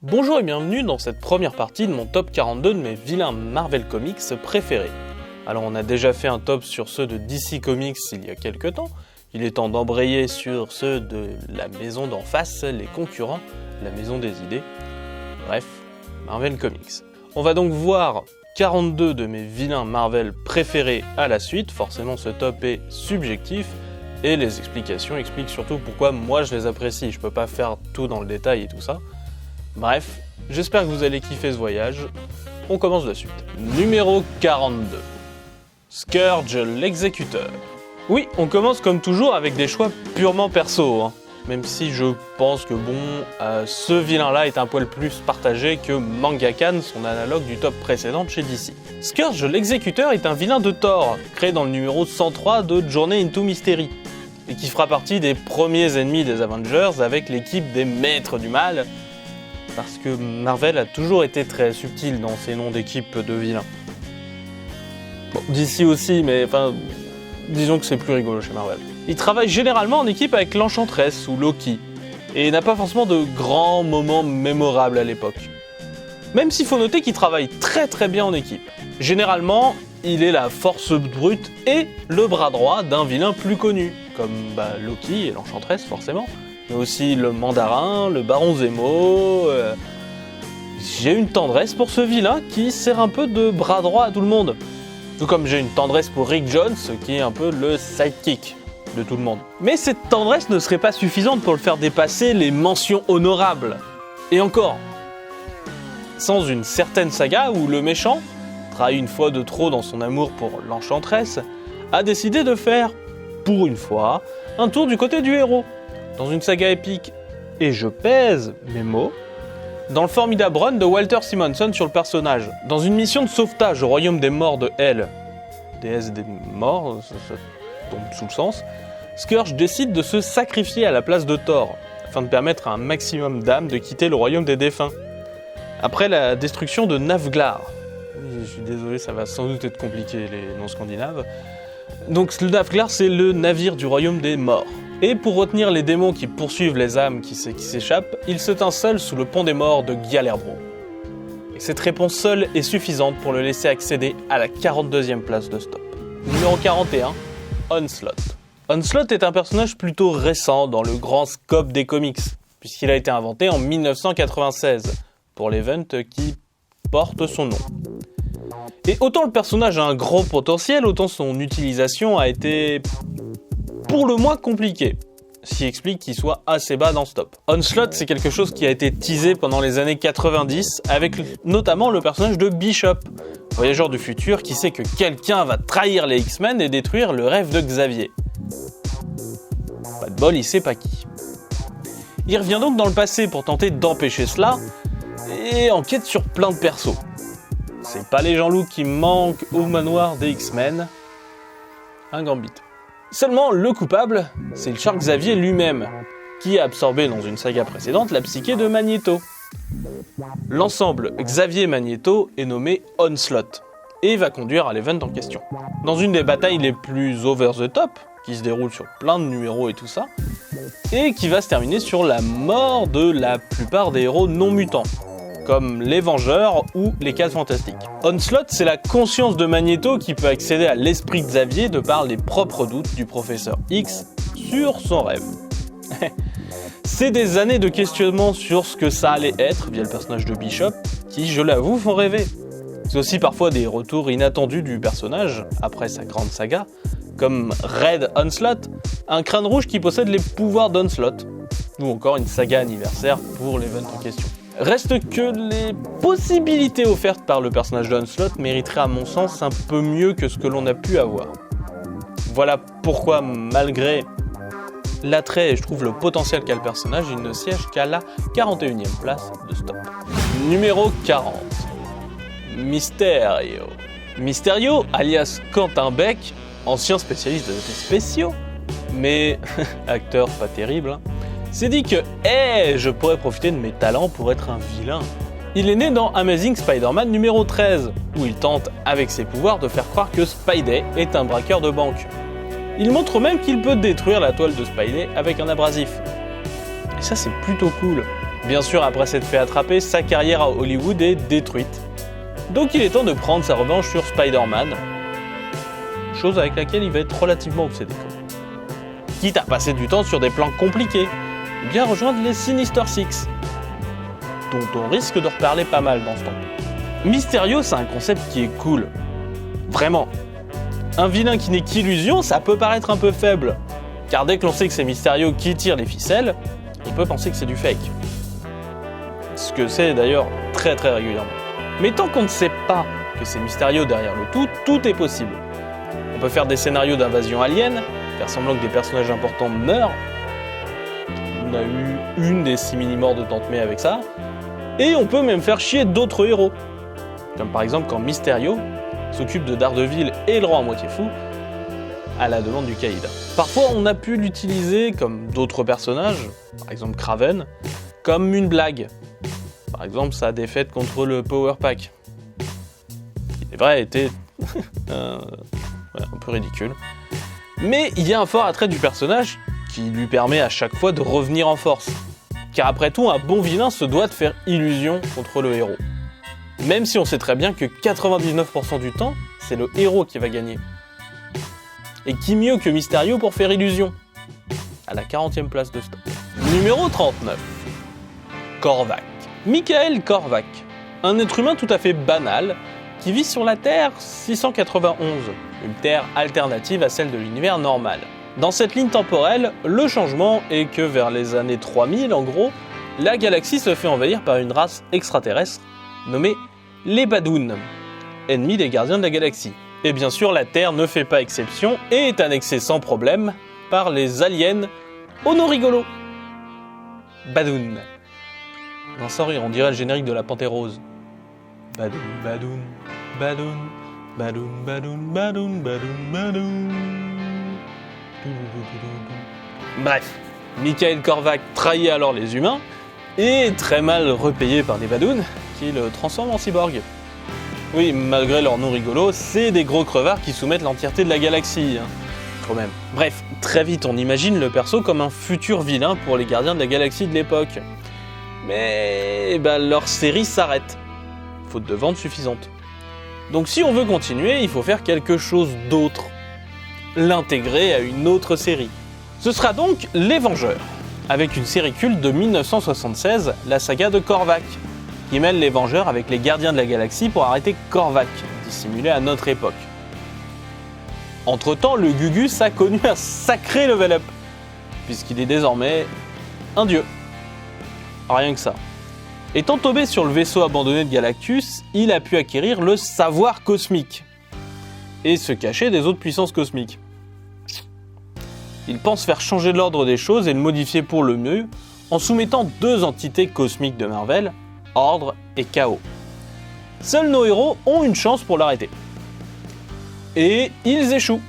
Bonjour et bienvenue dans cette première partie de mon top 42 de mes vilains Marvel Comics préférés. Alors on a déjà fait un top sur ceux de DC Comics il y a quelques temps, il est temps d'embrayer sur ceux de la maison d'en face, les concurrents, la maison des idées, bref, Marvel Comics. On va donc voir 42 de mes vilains Marvel préférés à la suite, forcément ce top est subjectif, et les explications expliquent surtout pourquoi moi je les apprécie, je peux pas faire tout dans le détail et tout ça. Bref, j'espère que vous allez kiffer ce voyage. On commence de suite. Numéro 42. Scourge l'exécuteur. Oui, on commence comme toujours avec des choix purement perso, même si je pense que ce vilain-là est un poil plus partagé que Mangakan, son analogue du top précédent de chez DC. Scourge l'exécuteur est un vilain de Thor, créé dans le numéro 103 de Journey into Mystery, et qui fera partie des premiers ennemis des Avengers avec l'équipe des Maîtres du Mal, parce que Marvel a toujours été très subtil dans ses noms d'équipe de vilains. Bon, DC aussi, mais disons que c'est plus rigolo chez Marvel. Il travaille généralement en équipe avec l'Enchantress ou Loki, et n'a pas forcément de grands moments mémorables à l'époque. Même s'il faut noter qu'il travaille très très bien en équipe. Généralement, il est la force brute et le bras droit d'un vilain plus connu, comme Loki et l'Enchantress forcément, mais aussi le Mandarin, le Baron Zemo. J'ai une tendresse pour ce vilain qui sert un peu de bras droit à tout le monde. Tout comme j'ai une tendresse pour Rick Jones, qui est un peu le sidekick de tout le monde. Mais cette tendresse ne serait pas suffisante pour le faire dépasser les mentions honorables. Et encore, sans une certaine saga où le méchant, trahi une fois de trop dans son amour pour l'Enchantress, a décidé de faire, pour une fois, un tour du côté du héros. Dans une saga épique, et je pèse mes mots, dans le formidable run de Walter Simonson sur le personnage, dans une mission de sauvetage au royaume des morts de Hel, déesse des morts, ça tombe sous le sens, Scourge décide de se sacrifier à la place de Thor, afin de permettre à un maximum d'âmes de quitter le royaume des défunts. Après la destruction de Navglar, je suis désolé, ça va sans doute être compliqué les noms scandinaves, donc le Navglar c'est le navire du royaume des morts. Et pour retenir les démons qui poursuivent les âmes qui s'échappent, il se tint seul sous le pont des morts de Gyalerbro. Et cette réponse seule est suffisante pour le laisser accéder à la 42e place de stop. Numéro 41, Onslaught. Onslaught est un personnage plutôt récent dans le grand scope des comics, puisqu'il a été inventé en 1996, pour l'event qui porte son nom. Et autant le personnage a un gros potentiel, autant son utilisation a été pour le moins compliqué, ce qui explique qu'il soit assez bas dans ce top. Onslaught, c'est quelque chose qui a été teasé pendant les années 90, avec notamment le personnage de Bishop, voyageur du futur qui sait que quelqu'un va trahir les X-Men et détruire le rêve de Xavier. Pas de bol, il sait pas qui. Il revient donc dans le passé pour tenter d'empêcher cela, et enquête sur plein de persos. C'est pas les Jean-Loup qui manquent au manoir des X-Men, un Gambit. Seulement, le coupable, c'est le Charles Xavier lui-même, qui a absorbé dans une saga précédente la psyché de Magneto. L'ensemble Xavier-Magneto est nommé Onslaught, et va conduire à l'event en question. Dans une des batailles les plus over the top, qui se déroule sur plein de numéros et tout ça, et qui va se terminer sur la mort de la plupart des héros non mutants, comme les Vengeurs ou les 4 Fantastiques. Onslaught, c'est la conscience de Magneto qui peut accéder à l'esprit de Xavier de par les propres doutes du professeur X sur son rêve. C'est des années de questionnement sur ce que ça allait être via le personnage de Bishop, qui, je l'avoue, font rêver. C'est aussi parfois des retours inattendus du personnage, après sa grande saga, comme Red Onslaught, un crâne rouge qui possède les pouvoirs d'Onslaught, ou encore une saga anniversaire pour l'event en question. Reste que les possibilités offertes par le personnage d'Onslaught mériteraient à mon sens un peu mieux que ce que l'on a pu avoir. Voilà pourquoi, malgré l'attrait et je trouve le potentiel qu'a le personnage, il ne siège qu'à la 41e place de stop. Numéro 40. Mysterio. Mysterio, alias Quentin Beck, ancien spécialiste de effets spéciaux, mais acteur pas terrible, s'est dit que je pourrais profiter de mes talents pour être un vilain. Il est né dans Amazing Spider-Man numéro 13, où il tente, avec ses pouvoirs, de faire croire que Spidey est un braqueur de banque. Il montre même qu'il peut détruire la toile de Spidey avec un abrasif. Et ça, c'est plutôt cool. Bien sûr, après s'être fait attraper, sa carrière à Hollywood est détruite. Donc il est temps de prendre sa revanche sur Spider-Man, chose avec laquelle il va être relativement obsédé. Quitte à passer du temps sur des plans compliqués, ou bien rejoindre les Sinister Six, dont on risque de reparler pas mal dans ce temps. Mysterio, c'est un concept qui est cool. Vraiment. Un vilain qui n'est qu'illusion, ça peut paraître un peu faible, car dès que l'on sait que c'est Mysterio qui tire les ficelles, on peut penser que c'est du fake. Ce que c'est d'ailleurs très régulièrement. Mais tant qu'on ne sait pas que c'est Mysterio derrière le tout, tout est possible. On peut faire des scénarios d'invasion alien, faire semblant que des personnages importants meurent. On a eu une des simili-morts de Tante May avec ça. Et on peut même faire chier d'autres héros. Comme par exemple quand Mysterio s'occupe de Daredevil et le roi à moitié fou, à la demande du Caïd. Parfois on a pu l'utiliser, comme d'autres personnages, par exemple Kraven, comme une blague. Par exemple sa défaite contre le Power Pack. Qui est vrai était un peu ridicule. Mais il y a un fort attrait du personnage qui lui permet à chaque fois de revenir en force. Car après tout, un bon vilain se doit de faire illusion contre le héros. Même si on sait très bien que 99% du temps, c'est le héros qui va gagner. Et qui mieux que Mysterio pour faire illusion? À la 40e place de stop. Numéro 39. Korvac. Mikhail Korvac. Un être humain tout à fait banal, qui vit sur la Terre 691, une Terre alternative à celle de l'univers normal. Dans cette ligne temporelle, le changement est que vers les années 3000 en gros, la galaxie se fait envahir par une race extraterrestre nommée les Badoons, ennemis des gardiens de la galaxie. Et bien sûr, la Terre ne fait pas exception et est annexée sans problème par les aliens Honorigolo. Badoon. Non, sans rire, on dirait le générique de la Panthère Rose. Badoon, Badoon, Badoon, Badoon, Badoon, Badoon, Badoon, Badoon. Bref, Mikhail Korvac trahit alors les humains et est très mal repayé par les Badoons qui le transforment en cyborg. Oui, malgré leur nom rigolo, c'est des gros crevards qui soumettent l'entièreté de la galaxie. Quand même. Bref, très vite on imagine le perso comme un futur vilain pour les gardiens de la galaxie de l'époque. Mais leur série s'arrête, faute de ventes suffisantes. Donc si on veut continuer, il faut faire quelque chose d'autre. L'intégrer à une autre série. Ce sera donc Les Vengeurs, avec une série culte de 1976, la saga de Korvac, qui mêle les Vengeurs avec les Gardiens de la Galaxie pour arrêter Korvac, dissimulé à notre époque. Entre-temps, le Gugus a connu un sacré level up, puisqu'il est désormais un dieu. Rien que ça. Étant tombé sur le vaisseau abandonné de Galactus, il a pu acquérir le savoir cosmique, et se cacher des autres puissances cosmiques. Il pense faire changer l'ordre des choses et le modifier pour le mieux, en soumettant deux entités cosmiques de Marvel, Ordre et Chaos. Seuls nos héros ont une chance pour l'arrêter. Et ils échouent,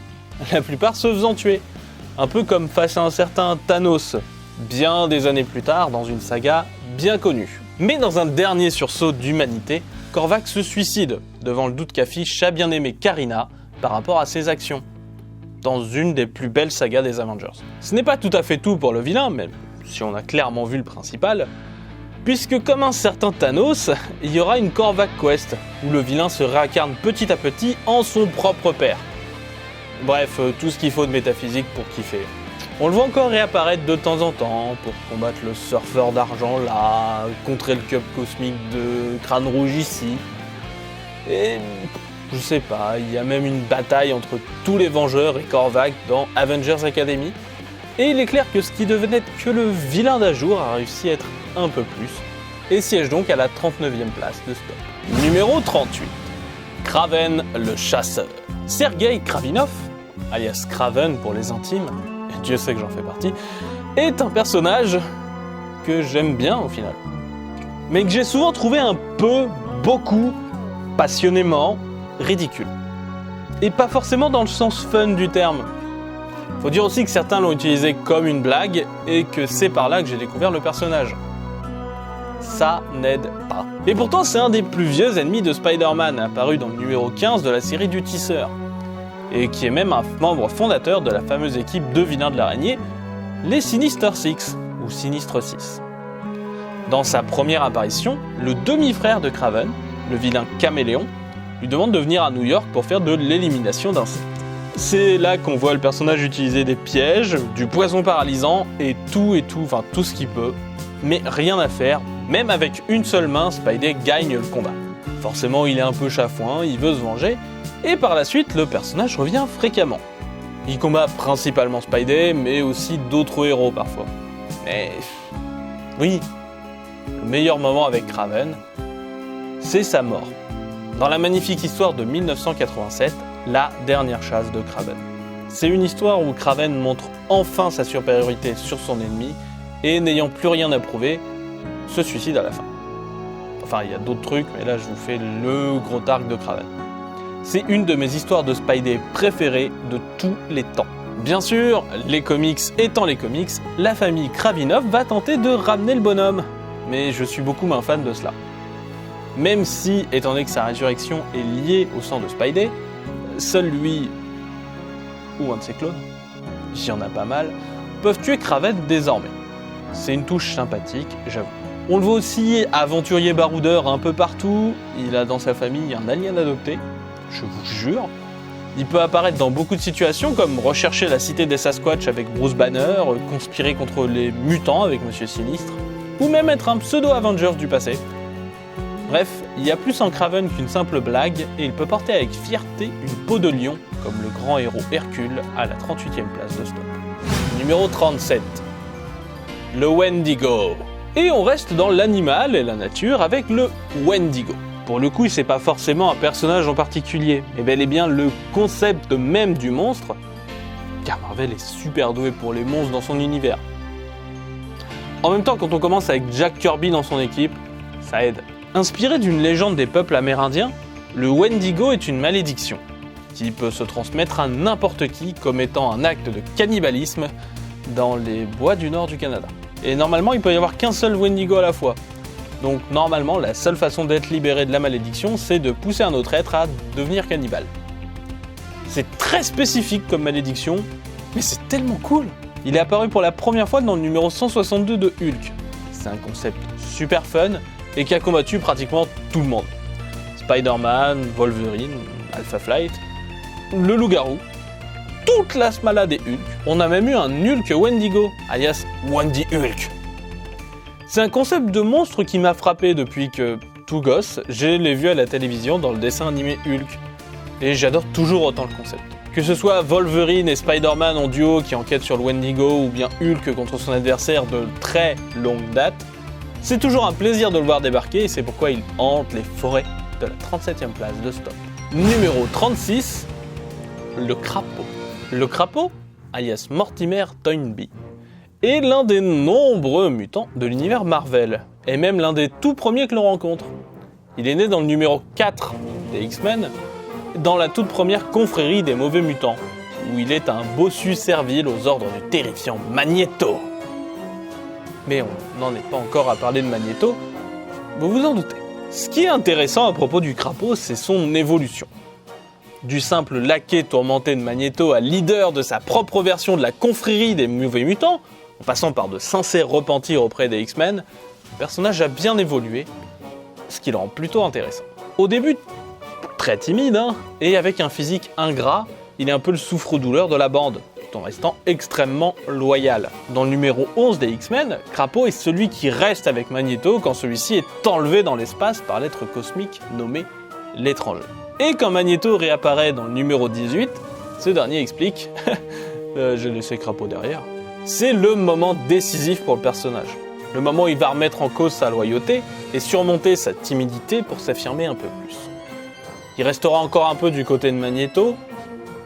la plupart se faisant tuer. Un peu comme face à un certain Thanos, bien des années plus tard dans une saga bien connue. Mais dans un dernier sursaut d'humanité, Korvac se suicide devant le doute qu'affiche sa bien-aimée Karina par rapport à ses actions, dans une des plus belles sagas des Avengers. Ce n'est pas tout à fait tout pour le vilain, même si on a clairement vu le principal, puisque comme un certain Thanos, il y aura une Korvac Quest, où le vilain se réincarne petit à petit en son propre père. Bref, tout ce qu'il faut de métaphysique pour kiffer. On le voit encore réapparaître de temps en temps, pour combattre le surfeur d'argent là, contrer le cube cosmique de Crâne Rouge ici. Et je sais pas, il y a même une bataille entre tous les Vengeurs et Korvac dans Avengers Academy. Et il est clair que ce qui devait n'être que le vilain d'Ajour a réussi à être un peu plus, et siège donc à la 39e place de stop. Numéro 38. Kraven le chasseur. Sergei Kravinov, alias Kraven pour les intimes, et Dieu sait que j'en fais partie, est un personnage que j'aime bien au final, mais que j'ai souvent trouvé un peu, beaucoup, passionnément ridicule. Et pas forcément dans le sens fun du terme. Faut dire aussi que certains l'ont utilisé comme une blague et que c'est par là que j'ai découvert le personnage. Ça n'aide pas. Et pourtant c'est un des plus vieux ennemis de Spider-Man, apparu dans le numéro 15 de la série du Tisseur, et qui est même un membre fondateur de la fameuse équipe de vilains de l'araignée, les Sinister Six, ou Sinistre 6. Dans sa première apparition, le demi-frère de Kraven, le vilain Caméléon, lui demande de venir à New York pour faire de l'élimination d'insectes. C'est là qu'on voit le personnage utiliser des pièges, du poison paralysant et tout ce qu'il peut. Mais rien à faire, même avec une seule main, Spidey gagne le combat. Forcément, il est un peu chafouin, il veut se venger, et par la suite, le personnage revient fréquemment. Il combat principalement Spidey, mais aussi d'autres héros parfois. Mais oui, le meilleur moment avec Kraven, c'est sa mort. Dans la magnifique histoire de 1987, la dernière chasse de Kraven. C'est une histoire où Kraven montre enfin sa supériorité sur son ennemi, et n'ayant plus rien à prouver, se suicide à la fin. Enfin, il y a d'autres trucs, mais là je vous fais le gros arc de Kraven. C'est une de mes histoires de Spidey préférées de tous les temps. Bien sûr, les comics étant les comics, la famille Kravinov va tenter de ramener le bonhomme. Mais je suis beaucoup moins fan de cela. Même si, étant donné que sa résurrection est liée au sang de Spidey, seul lui, ou un de ses clones, il y en a pas mal, peuvent tuer Kraven désormais. C'est une touche sympathique, j'avoue. On le voit aussi aventurier baroudeur un peu partout, il a dans sa famille un alien adopté, je vous jure. Il peut apparaître dans beaucoup de situations comme rechercher la cité des Sasquatch avec Bruce Banner, conspirer contre les mutants avec Monsieur Sinistre, ou même être un pseudo-Avengers du passé. Bref, il y a plus en Kraven qu'une simple blague et il peut porter avec fierté une peau de lion comme le grand héros Hercule à la 38e place de Stop. Numéro 37. Le Wendigo. Et on reste dans l'animal et la nature avec le Wendigo. Pour le coup, c'est pas forcément un personnage en particulier, mais bel et bien le concept même du monstre, car Marvel est super doué pour les monstres dans son univers. En même temps, quand on commence avec Jack Kirby dans son équipe, ça aide. Inspiré d'une légende des peuples amérindiens, le Wendigo est une malédiction, qui peut se transmettre à n'importe qui comme étant un acte de cannibalisme dans les bois du nord du Canada. Et normalement, il peut y avoir qu'un seul Wendigo à la fois. Donc normalement, la seule façon d'être libéré de la malédiction, c'est de pousser un autre être à devenir cannibale. C'est très spécifique comme malédiction, mais c'est tellement cool. Il est apparu pour la première fois dans le numéro 162 de Hulk. C'est un concept super fun et qui a combattu pratiquement tout le monde. Spider-Man, Wolverine, Alpha Flight, le loup-garou, toute la smala des Hulk. On a même eu un Hulk Wendigo, alias Wendy Hulk. C'est un concept de monstre qui m'a frappé depuis que, tout gosse, je l'ai vu à la télévision dans le dessin animé Hulk. Et j'adore toujours autant le concept. Que ce soit Wolverine et Spider-Man en duo qui enquêtent sur le Wendigo ou bien Hulk contre son adversaire de très longue date, c'est toujours un plaisir de le voir débarquer et c'est pourquoi il hante les forêts de la 37e place de Stop. Numéro 36, le crapaud. Le crapaud, alias Mortimer Toynbee, est l'un des nombreux mutants de l'univers Marvel, et même l'un des tout premiers que l'on rencontre. Il est né dans le numéro 4 des X-Men, dans la toute première confrérie des mauvais mutants, où il est un bossu servile aux ordres du terrifiant Magneto. Mais on n'en est pas encore à parler de Magneto, vous vous en doutez. Ce qui est intéressant à propos du crapaud, c'est son évolution. Du simple laquais tourmenté de Magneto à leader de sa propre version de la confrérie des mauvais mutants, en passant par de sincères repentirs auprès des X-Men, le personnage a bien évolué, ce qui le rend plutôt intéressant. Au début, très timide, et avec un physique ingrat, il est un peu le souffre-douleur de la bande, tout en restant extrêmement loyal. Dans le numéro 11 des X-Men, Crapaud est celui qui reste avec Magneto quand celui-ci est enlevé dans l'espace par l'être cosmique nommé l'Étranger. Et quand Magneto réapparaît dans le numéro 18, ce dernier explique « j'ai laissé Crapaud derrière ». C'est le moment décisif pour le personnage. Le moment où il va remettre en cause sa loyauté et surmonter sa timidité pour s'affirmer un peu plus. Il restera encore un peu du côté de Magneto,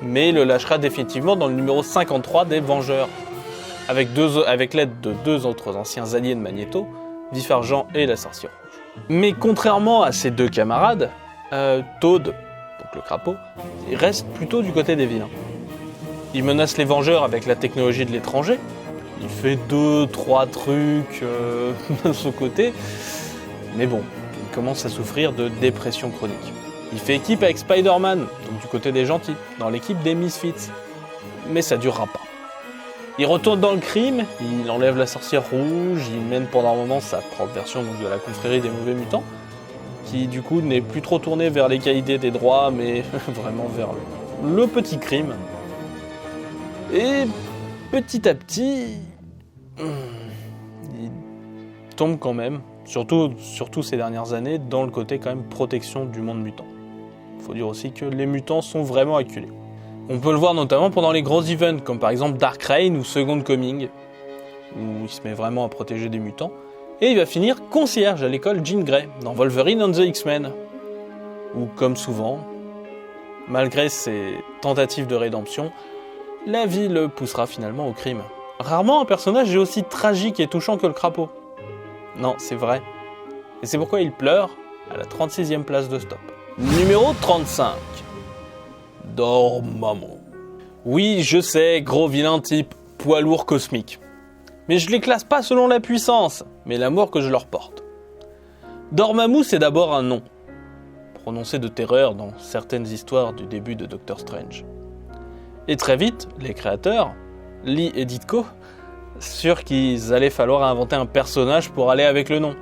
mais le lâchera définitivement dans le numéro 53 des Vengeurs, avec l'aide de deux autres anciens alliés de Magneto, Vif-Argent et la Sorcière Rouge. Mais contrairement à ses deux camarades, Toad, donc le crapaud, il reste plutôt du côté des vilains. Il menace les Vengeurs avec la technologie de l'Étranger, il fait 2-3 trucs de son côté, mais bon, il commence à souffrir de dépression chronique. Il fait équipe avec Spider-Man, donc du côté des gentils, dans l'équipe des Misfits. Mais ça durera pas. Il retourne dans le crime, il enlève la sorcière rouge, il mène pendant un moment sa propre version donc, de la confrérie des mauvais mutants, qui du coup n'est plus trop tournée vers l'égalité des droits, mais vraiment vers le petit crime. Et petit à petit, il tombe quand même, surtout ces dernières années, dans le côté quand même protection du monde mutant. Il faut dire aussi que les mutants sont vraiment acculés. On peut le voir notamment pendant les gros events, comme par exemple Dark Reign ou Second Coming, où il se met vraiment à protéger des mutants. Et il va finir concierge à l'école Jean Grey, dans Wolverine and the X-Men. Où, comme souvent, malgré ses tentatives de rédemption, la vie le poussera finalement au crime. Rarement un personnage est aussi tragique et touchant que le crapaud. Non, c'est vrai. Et c'est pourquoi il pleure à la 36e place de Stop. Numéro 35. Dormammu. Oui, je sais, gros vilain type poids lourd cosmique. Mais je les classe pas selon la puissance, mais l'amour que je leur porte. Dormammu, c'est d'abord un nom, prononcé de terreur dans certaines histoires du début de Doctor Strange. Et très vite, les créateurs, Lee et Ditko, sûrs qu'il allait falloir inventer un personnage pour aller avec le nom.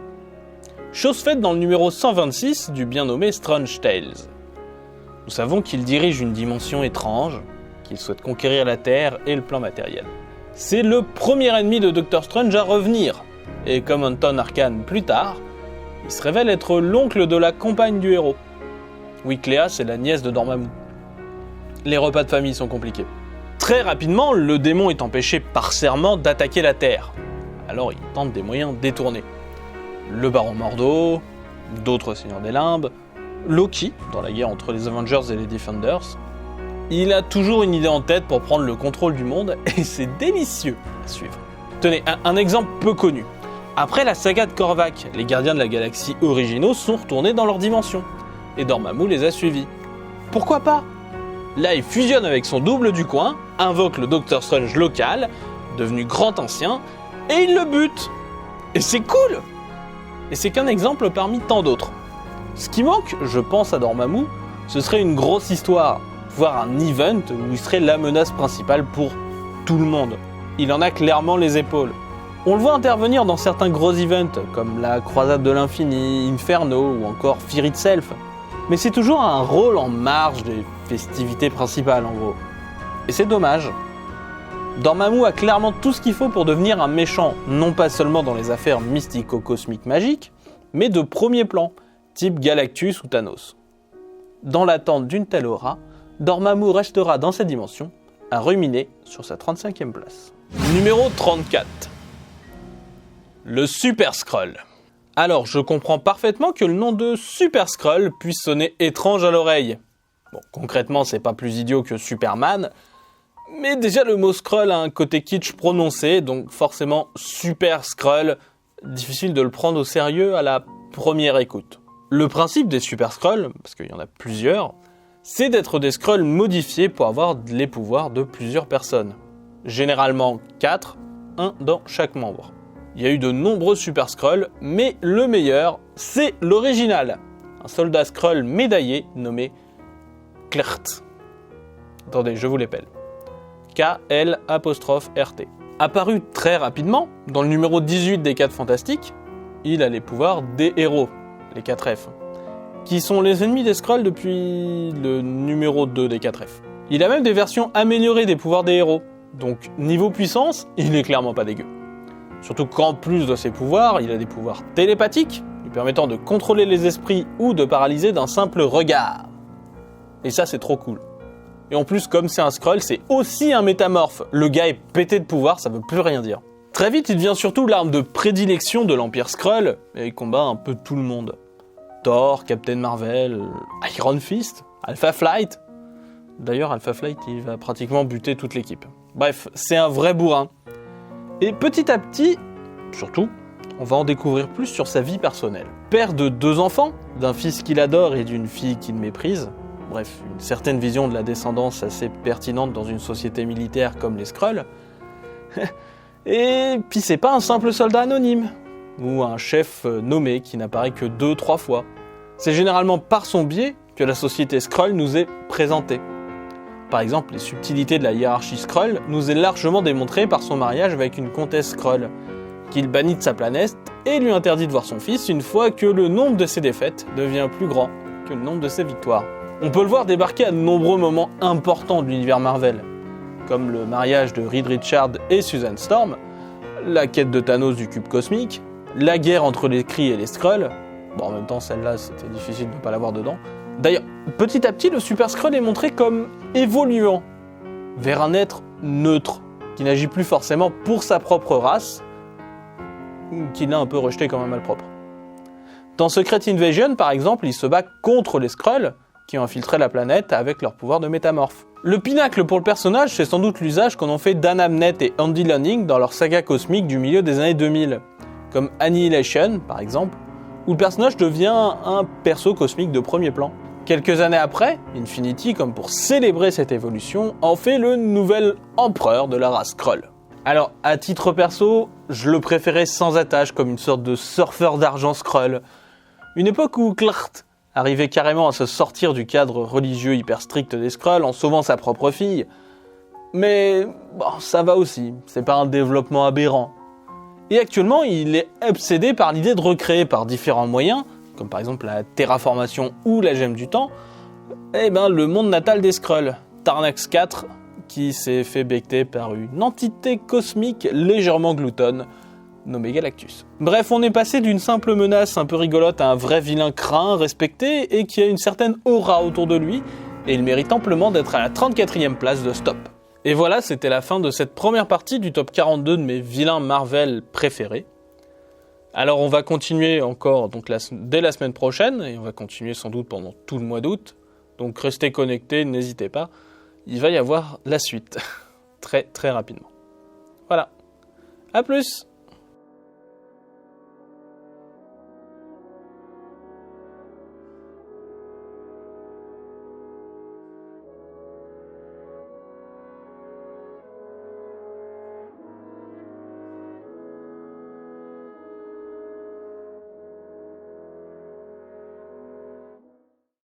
Chose faite dans le numéro 126 du bien nommé Strange Tales. Nous savons qu'il dirige une dimension étrange, qu'il souhaite conquérir la Terre et le plan matériel. C'est le premier ennemi de Doctor Strange à revenir, et comme Anton Arcane plus tard, il se révèle être l'oncle de la compagne du héros. Oui, Cléa, c'est la nièce de Dormammu. Les repas de famille sont compliqués. Très rapidement, le démon est empêché par serment d'attaquer la Terre. Alors il tente des moyens détournés. Le Baron Mordo, d'autres Seigneurs des Limbes, Loki, dans la guerre entre les Avengers et les Defenders. Il a toujours une idée en tête pour prendre le contrôle du monde, et c'est délicieux à suivre. Tenez, un exemple peu connu. Après la saga de Korvac, les Gardiens de la Galaxie originaux sont retournés dans leur dimension, et Dormammu les a suivis. Pourquoi pas ? Là, il fusionne avec son double du coin, invoque le Doctor Strange local, devenu grand ancien, et il le bute. Et c'est cool ! Et c'est qu'un exemple parmi tant d'autres. Ce qui manque, je pense à Dormammu, ce serait une grosse histoire, voire un event où il serait la menace principale pour tout le monde. Il en a clairement les épaules. On le voit intervenir dans certains gros events, comme la Croisade de l'Infini, Inferno ou encore Fear Itself. Mais c'est toujours un rôle en marge des festivités principales en gros. Et c'est dommage. Dormammu a clairement tout ce qu'il faut pour devenir un méchant, non pas seulement dans les affaires mystico-cosmiques magiques, mais de premier plan, type Galactus ou Thanos. Dans l'attente d'une telle aura, Dormammu restera dans cette dimension, à ruminer sur sa 35e place. Numéro 34. Le Super Skrull. Alors, je comprends parfaitement que le nom de Super Skrull puisse sonner étrange à l'oreille. Bon, concrètement, c'est pas plus idiot que Superman, mais déjà le mot Skrull a un côté kitsch prononcé, donc forcément Super Skrull, difficile de le prendre au sérieux à la première écoute. Le principe des Super Skrulls, parce qu'il y en a plusieurs, c'est d'être des Skrulls modifiés pour avoir les pouvoirs de plusieurs personnes. Généralement 4, 1 dans chaque membre. Il y a eu de nombreux Super Skrulls, mais le meilleur, c'est l'original. Un soldat Skrull médaillé nommé Kl'rt. Attendez, je vous l'épelle. K-L''RT. Apparu très rapidement, dans le numéro 18 des 4 Fantastiques, il a les pouvoirs des héros, les 4F, qui sont les ennemis des Skrulls depuis le numéro 2 des 4F. Il a même des versions améliorées des pouvoirs des héros, donc niveau puissance, il est clairement pas dégueu. Surtout qu'en plus de ses pouvoirs, il a des pouvoirs télépathiques, lui permettant de contrôler les esprits ou de paralyser d'un simple regard. Et ça, c'est trop cool. Et en plus, comme c'est un Skrull, c'est aussi un métamorphe. Le gars est pété de pouvoir, ça veut plus rien dire. Très vite, il devient surtout l'arme de prédilection de l'Empire Skrull, et il combat un peu tout le monde. Thor, Captain Marvel, Iron Fist, Alpha Flight. D'ailleurs, Alpha Flight, il va pratiquement buter toute l'équipe. Bref, c'est un vrai bourrin. Et petit à petit, surtout, on va en découvrir plus sur sa vie personnelle. Père de 2 enfants, d'un fils qu'il adore et d'une fille qu'il méprise. Bref, une certaine vision de la descendance assez pertinente dans une société militaire comme les Skrulls. Et puis c'est pas un simple soldat anonyme, ou un chef nommé qui n'apparaît que 2-3 fois. C'est généralement par son biais que la société Skrull nous est présentée. Par exemple, les subtilités de la hiérarchie Skrull nous est largement démontrée par son mariage avec une comtesse Skrull, qu'il bannit de sa planète et lui interdit de voir son fils une fois que le nombre de ses défaites devient plus grand que le nombre de ses victoires. On peut le voir débarquer à de nombreux moments importants de l'univers Marvel, comme le mariage de Reed Richards et Susan Storm, la quête de Thanos du cube cosmique, la guerre entre les Kree et les Skrulls. Bon, en même temps, celle-là, c'était difficile de ne pas l'avoir dedans. D'ailleurs, petit à petit, le Super Skrull est montré comme évoluant vers un être neutre, qui n'agit plus forcément pour sa propre race, qu'il a un peu rejeté comme un malpropre. Dans Secret Invasion, par exemple, il se bat contre les Skrulls, qui ont infiltré la planète avec leur pouvoir de métamorphe. Le pinacle pour le personnage, c'est sans doute l'usage qu'en ont fait Dan Abnett et Andy Lanning dans leur saga cosmique du milieu des années 2000, comme Annihilation, par exemple, où le personnage devient un perso cosmique de premier plan. Quelques années après, Infinity, comme pour célébrer cette évolution, en fait le nouvel empereur de la race Skrull. Alors, à titre perso, je le préférais sans attache, comme une sorte de surfeur d'argent Skrull. Une époque où Klart arrivait carrément à se sortir du cadre religieux hyper strict des Skrulls en sauvant sa propre fille. Mais bon, ça va aussi, c'est pas un développement aberrant. Et actuellement, il est obsédé par l'idée de recréer par différents moyens, comme par exemple la terraformation ou la gemme du temps, le monde natal des Skrulls, Tarnax 4, qui s'est fait becter par une entité cosmique légèrement gloutonne, nommée Galactus. Bref, on est passé d'une simple menace un peu rigolote à un vrai vilain craint, respecté, et qui a une certaine aura autour de lui, et il mérite amplement d'être à la 34e place de Stop. Et voilà, c'était la fin de cette première partie du top 42 de mes vilains Marvel préférés. Alors on va continuer encore dès la semaine prochaine, et on va continuer sans doute pendant tout le mois d'août, donc restez connectés, n'hésitez pas, il va y avoir la suite, très très rapidement. Voilà, à plus!